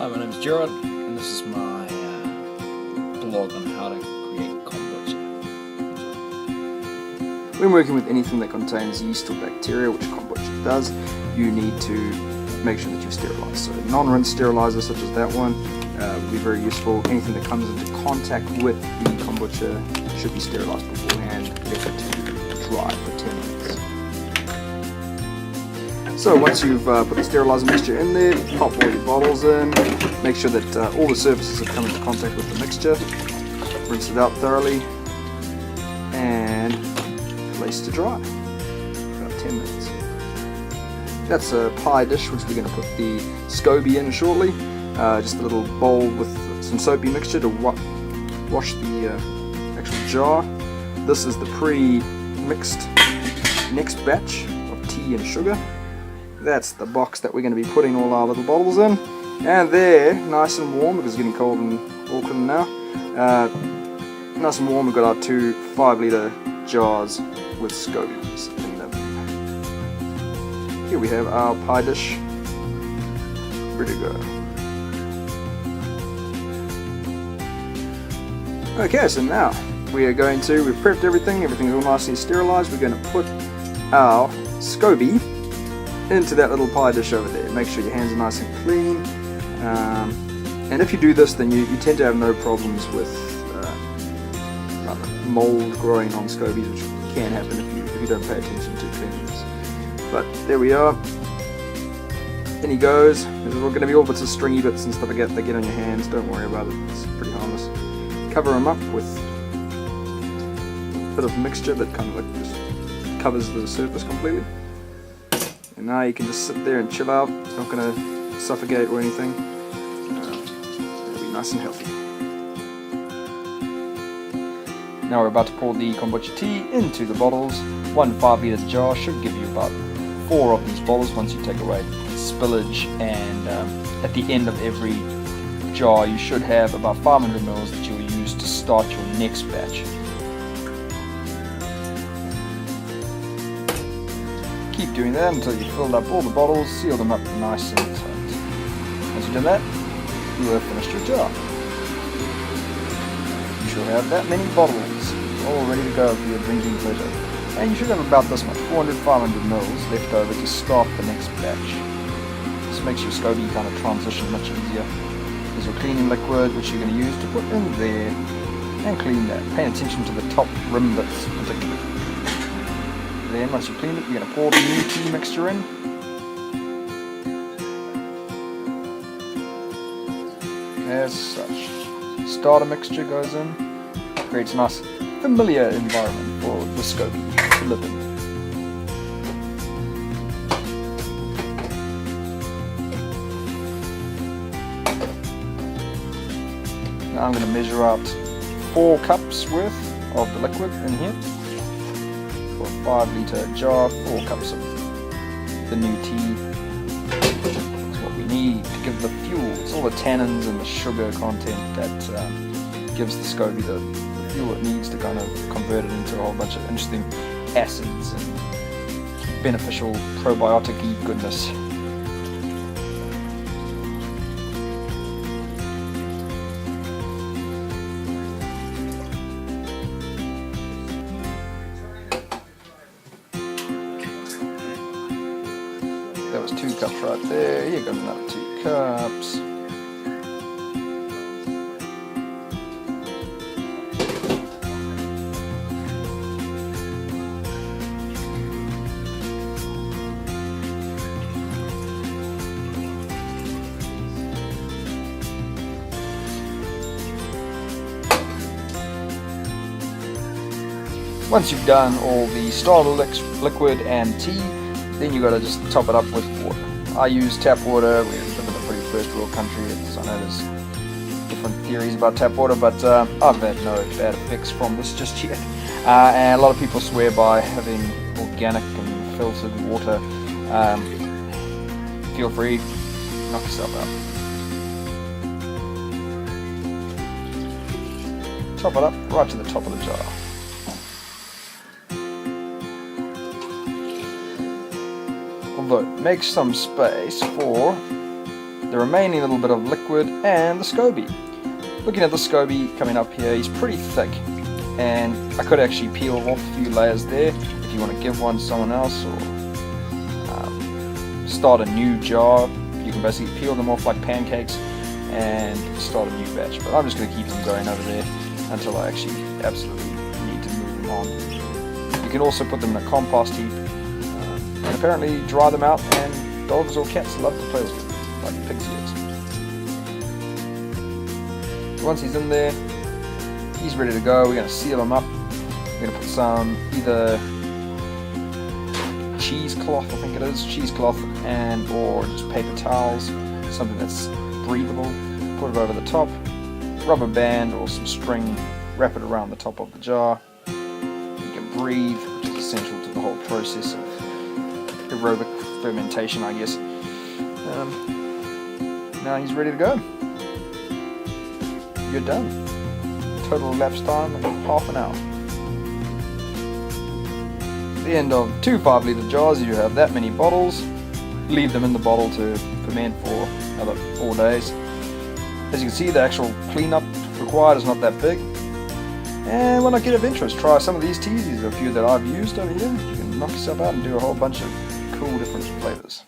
Hi, my name is Gerard, and this is my blog on how to create kombucha. When working with anything that contains yeast or bacteria, which kombucha does, you need to make sure that you've sterilised. So non-rinse sterilizer such as that one will be very useful. Anything that comes into contact with the kombucha should be sterilised beforehand, left it to dry for 10 minutes. So once you've put the sterilizer mixture in there, pop all your bottles in, make sure that all the surfaces have come into contact with the mixture, rinse it out thoroughly, and place to dry, about 10 minutes. That's a pie dish which we're going to put the SCOBY in shortly, just a little bowl with some soapy mixture to wash the actual jar. This is the pre-mixed next batch of tea and sugar. That's the box that we're going to be putting all our little bottles in, and they're nice and warm because it's getting cold in Auckland now. Nice and warm. We've got our two 5-litre jars with SCOBYs in them. Here we have our pie dish ready to go. Okay, so now we've prepped everything, everything's all nicely sterilised. We're going to put our SCOBY into that little pie dish over there. Make sure your hands are nice and clean, and if you do this, then you tend to have no problems with mold growing on SCOBYs, which can happen if you don't pay attention to cleanliness. But there we are. In he goes. There's going to be all bits of stringy bits and stuff like that get on your hands. Don't worry about it, it's pretty harmless. Cover them up with a bit of mixture that kind of like just covers the surface completely. And now you can just sit there and chill out. It's not going to suffocate or anything. It'll be nice and healthy. Now we're about to pour the kombucha tea into the bottles. One 5-litre jar should give you about 4 of these bottles once you take away spillage, and at the end of every jar you should have about 500 ml that you'll use to start your next batch. Keep doing that until you've filled up all the bottles, seal them up nice and tight. Once you've done that, you will have finished your jar. You should have that many bottles all ready to go for your drinking pleasure. And you should have about this much, 400-500 ml left over to start the next batch. This makes your SCOBY kind of transition much easier. There's your cleaning liquid, which you're going to use to put in there and clean that. Pay attention to the top rim bits particularly. Then once you've cleaned it, you're going to pour the new tea mixture in. As such. Starter mixture goes in. Creates a nice familiar environment for the SCOBY to live in. Now I'm going to measure out 4 cups worth of the liquid in here. For a 5-litre jar, 4 cups of the new tea. That's what we need to give the fuel. It's all the tannins and the sugar content that gives the SCOBY the fuel it needs to kind of convert it into a whole bunch of interesting acids and beneficial probiotic-y goodness. That was 2 cups right there. Here goes another 2 cups. Once you've done all the starter liquid and tea, then you got to just top it up with water. I use tap water. We live in a pretty first world country. I know there's different theories about tap water, but I've had no bad effects from this just yet. And a lot of people swear by having organic and filtered water. Feel free, knock yourself out. Top it up right to the top of the jar. Although make some space for the remaining little bit of liquid, and the SCOBY. Looking at the SCOBY coming up here, he's pretty thick, and I could actually peel off a few layers there if you want to give one to someone else, or start a new jar. You can basically peel them off like pancakes and start a new batch, but I'm just going to keep them going over there until I actually absolutely need to move them on. You can also put them in a compost heap, and apparently dry them out, and dogs or cats love to play with them, like pig's ears. Once he's in there, he's ready to go. We're going to seal him up. We're going to put some either cheesecloth, I think it is, cheesecloth, and or just paper towels, something that's breathable. Put it over the top, rubber band or some string, wrap it around the top of the jar. You can breathe, which is essential to the whole process of aerobic fermentation, I guess. Now he's ready to go. You're done. Total elapsed time of half an hour. At the end of 2 5-litre jars, you have that many bottles. Leave them in the bottle to ferment for another 4 days. As you can see, the actual cleanup required is not that big. And when I get of interest, try some of these teas. These are a few that I've used over here. You can knock yourself out and do a whole bunch of cool different flavours.